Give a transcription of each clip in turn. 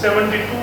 72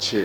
6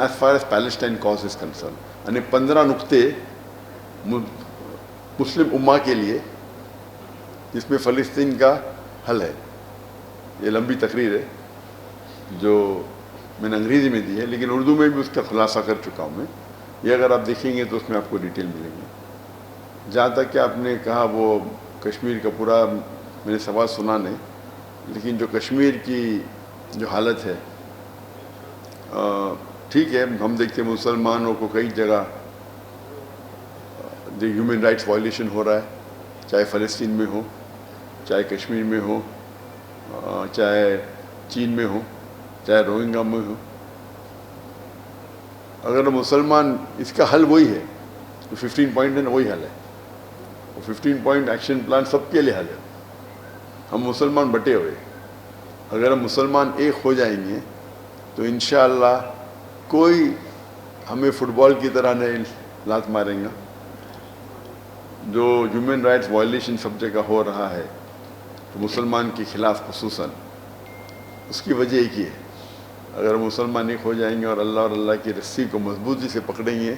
as far as Palestine cause is concerned. یعنی 15 نقطے مسلم امہ کے لیے جس میں فلسطین کا حل ہے. یہ لمبی تقریر ہے جو میں نے انگریزی میں دی ہے، لیکن اردو میں بھی اس کا خلاصہ کر چکا ہوں میں. یہ اگر آپ دیکھیں گے تو اس میں آپ کو ڈیٹیل ملیں گی. جہاں تک کہ آپ نے کہا وہ کشمیر کا پورا میں نے سوال سنا نہیں، لیکن جو کشمیر کی جو حالت ہے ٹھیک ہے، ہم دیکھتے ہیں مسلمانوں کو کئی جگہ جو ہیومن رائٹس وائلیشن ہو رہا ہے، چاہے فلسطین میں ہو، چاہے کشمیر میں ہو، چاہے چین میں ہو، چاہے روہنگا میں ہو. اگر مسلمان اس کا حل وہی ہے، 15 پوائنٹ ہے نا، وہی حل ہے. وہ 15 پوائنٹ ایکشن پلان سب کے لیے حل ہے. ہم مسلمان بٹے ہوئے، اگر ہم مسلمان ایک ہو جائیں گے تو انشاءاللہ کوئی ہمیں فٹ بال کی طرح نہیں لات ماریں گا. جو ہیومن رائٹس وائلیشن سب جگہ ہو رہا ہے تو مسلمان کے خلاف خصوصاً، اس کی وجہ ایک ہی ہے. اگر مسلمان ایک ہو جائیں گے اور اللہ کی رسی کو مضبوطی سے پکڑیں گے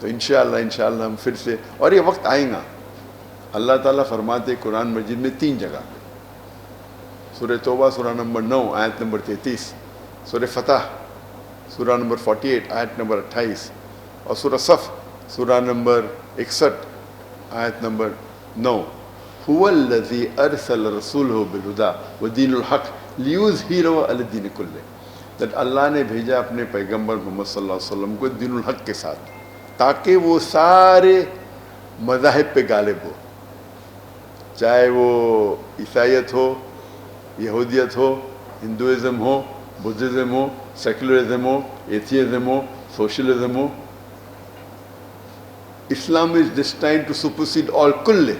تو انشاءاللہ ہم پھر سے، اور یہ وقت آئیں گا. اللہ تعالیٰ فرماتے قرآن مجید میں 3 جگہ، سورہ توبہ سورہ نمبر 9 آیت نمبر 33، سورہ فتح سورہ نمبر 48 آیت نمبر 28، اور سورہ صف سورہ نمبر 61 آیت نمبر 9، هو الذی ارسل رسولہ بالہدی ودین الحق لیظہرہ علی الدین کلہ. اللہ نے بھیجا اپنے پیغمبر محمد صلی اللہ علیہ وسلم کو دین الحق کے ساتھ تاکہ وہ سارے مذاہب پہ غالب ہو، چاہے وہ عیسائیت ہو، یہودیت ہو، ہندوازم ہو، بدھزم ہو، سیکولرزم ہو، ایتھیزم ہو، سوشلزم ہو. Islam is destined to supersede all, کل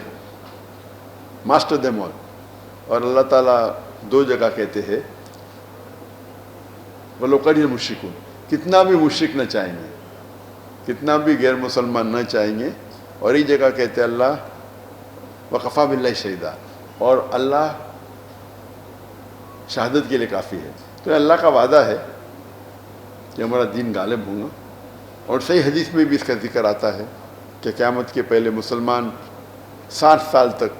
ماسٹر دیم آل. اور اللہ تعالیٰ 2 جگہ کہتے ہیں وَلَوْ كَرِهَ الْمُشْرِكُونَ، کتنا بھی مشرک نہ چاہیں گے، کتنا بھی غیر مسلمان نہ چاہیں گے. اور ایک جگہ کہتے ہیں اللہ وَكَفَى بِاللَّهِ شَهِيدًا، اور اللہ شہادت کے لیے کافی ہے. تو اللہ کا وعدہ ہے کہ ہمارا دین غالب ہوگا. اور صحیح حدیث میں بھی اس کا ذکر آتا ہے کہ قیامت کے پہلے مسلمان 60 سال تک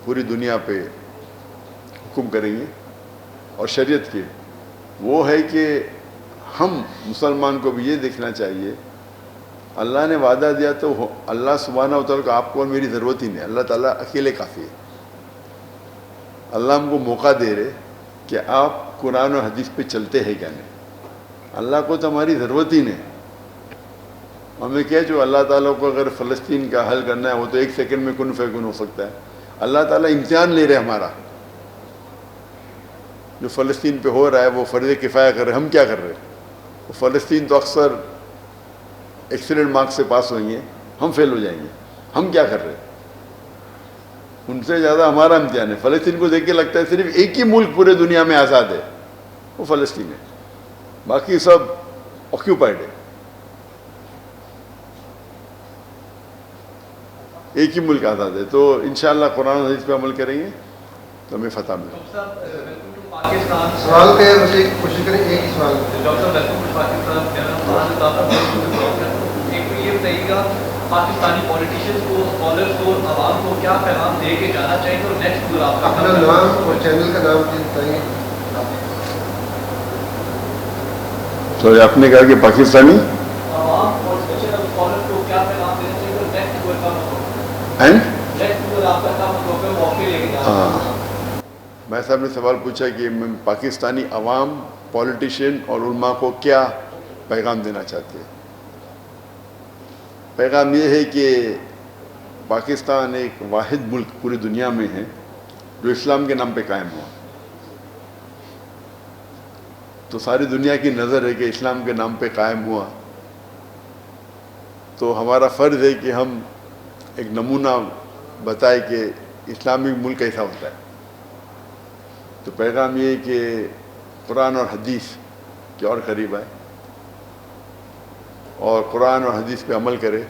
پوری دنیا پہ حکم کریں گے. اور شریعت کے وہ ہے کہ ہم مسلمان کو بھی یہ دیکھنا چاہیے، اللہ نے وعدہ دیا تو اللہ سبحانہ و تعالیٰ کو آپ کو میری ضرورت ہی نہیں، اللہ تعالیٰ اکیلے کافی ہے. اللہ ہم کو موقع دے رہے کہ آپ قرآن و حدیث پہ چلتے ہیں کیا نہیں. اللہ کو تو ہماری ضرورت ہی نہیں. ہمیں کیا جو اللہ تعالیٰ کو اگر فلسطین کا حل کرنا ہے وہ تو 1 سیکنڈ میں کن فیکن ہو سکتا ہے. اللہ تعالیٰ امتحان لے رہے ہمارا، جو فلسطین پہ ہو رہا ہے وہ فرض کفایہ کر رہے. ہم کیا کر رہے ہیں؟ وہ فلسطین تو اکثر ایکسیلنٹ مارکس سے پاس ہوئیں گے، ہم فیل ہو جائیں گے. ہم کیا کر رہے ہیں؟ ان سے زیادہ ہمارا امتحان ہے. فلسطین کو دیکھ کے لگتا ہے صرف ایک ہی ملک پورے دنیا میں آزاد ہے، وہ فلسطین ہے، باقی سب آکیوپائڈ ہے. ایک ہی ملک آزاد ہے. تو انشاءاللہ قرآن و حدیث پہ عمل کریں گے تو ہمیں فتح ملے. سوال پہ کوشش کریں، ایک ہی سوال. ڈاکٹر یہ بتائیے گا پاکستانی پولیٹیشینز کو، اسکالرس کو، عوام کو کیا پیغام دے کے جانا چاہیے؟ اور نیکسٹ پورا آپ اپنا نام اور چینل کا نام بتائیے. تو آپ نے کہا کہ پاکستانی عوام اور اسپیشل اسکالرس کو کیا پیغام دینا چاہیے اور نیکسٹ پورا کا نیکسٹ پورا آپ کا کام مطلب ہے واقعی لے کے جانا. میں صاحب نے سوال پوچھا کہ پاکستانی عوام، پولیٹیشین اور علماء کو کیا پیغام دینا چاہتے ہیں. پیغام یہ ہے کہ پاکستان ایک واحد ملک پوری دنیا میں ہے جو اسلام کے نام پہ قائم ہوا. تو ساری دنیا کی نظر ہے کہ اسلام کے نام پہ قائم ہوا، تو ہمارا فرض ہے کہ ہم ایک نمونہ بتائے کہ اسلامی ملک کیسا ہوتا ہے. تو پیغام یہ ہے کہ قرآن اور حدیث کے اور قریب آئے اور قرآن اور حدیث پہ عمل کرے،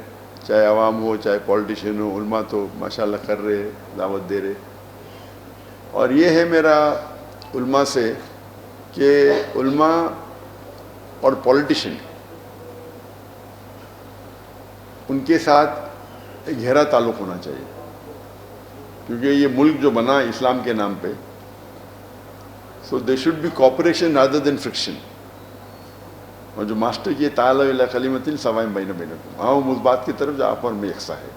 چاہے عوام ہو چاہے پولیٹیشین ہو. علماء تو ماشاءاللہ کر رہے، دعوت دے رہے. اور یہ ہے میرا علماء سے کہ علماء اور پولیٹیشین ان کے ساتھ ایک گہرا تعلق ہونا چاہیے، کیونکہ یہ ملک جو بنا اسلام کے نام پہ، so they should be cooperation rather than friction. اور جو ماسٹر کی تعالیٰ الی کلمۃ سواء بین بینکم، ہاں وہ اس بات کی طرف جو آپ اور میں یکساں ہے.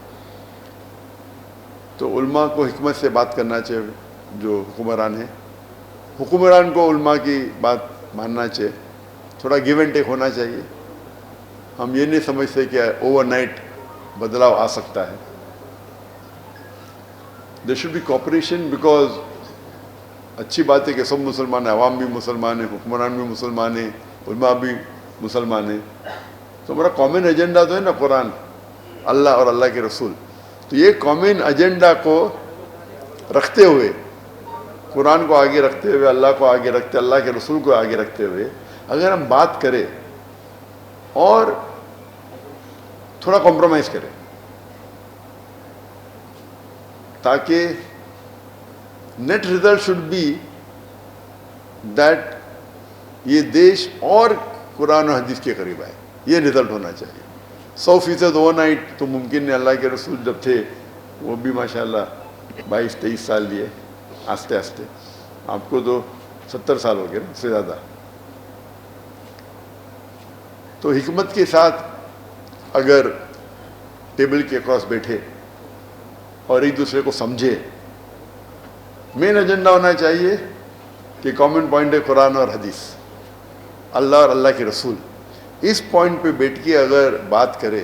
تو علماء کو حکمت سے بات کرنا چاہیے، جو حکمران ہیں، حکمران کو علماء کی بات ماننا چاہیے، تھوڑا گیو اینڈ ٹیک ہونا چاہیے. ہم یہ نہیں سمجھتے کہ اوور نائٹ بدلاؤ آ سکتا ہے. There should be cooperation, because اچھی بات ہے کہ سب مسلمان ہیں، عوام بھی مسلمان ہیں، حکمران بھی مسلمان ہیں، علماء بھی مسلمان ہیں. تو ہمارا کامن ایجنڈا تو ہے نا قرآن، اللہ اور اللہ کے رسول. تو یہ کامن ایجنڈا کو رکھتے ہوئے، قرآن کو آگے رکھتے ہوئے، اللہ کو آگے رکھتے، اللہ کے رسول کو آگے رکھتے ہوئے اگر ہم بات کریں اور تھوڑا کمپرومائز کریں، تاکہ net result should be that یہ دیش اور قرآن و حدیث کے قریب آئے. یہ رزلٹ ہونا چاہیے. 100% اوور نائٹ تو ممکن نہیں. اللہ کے رسول جب تھے وہ بھی ماشاءاللہ 22-23 سال لیے، آہستہ آہستہ. آپ کو تو 70 سال ہو گئے نا، اس سے زیادہ. تو حکمت کے ساتھ اگر ٹیبل کے اکراس بیٹھے اور ایک دوسرے کو سمجھے، مین ایجنڈا ہونا چاہیے کہ کامن پوائنٹ ہے قرآن اور حدیث، اللہ اور اللہ کے رسول. اس پوائنٹ پہ بیٹھ کے اگر بات کرے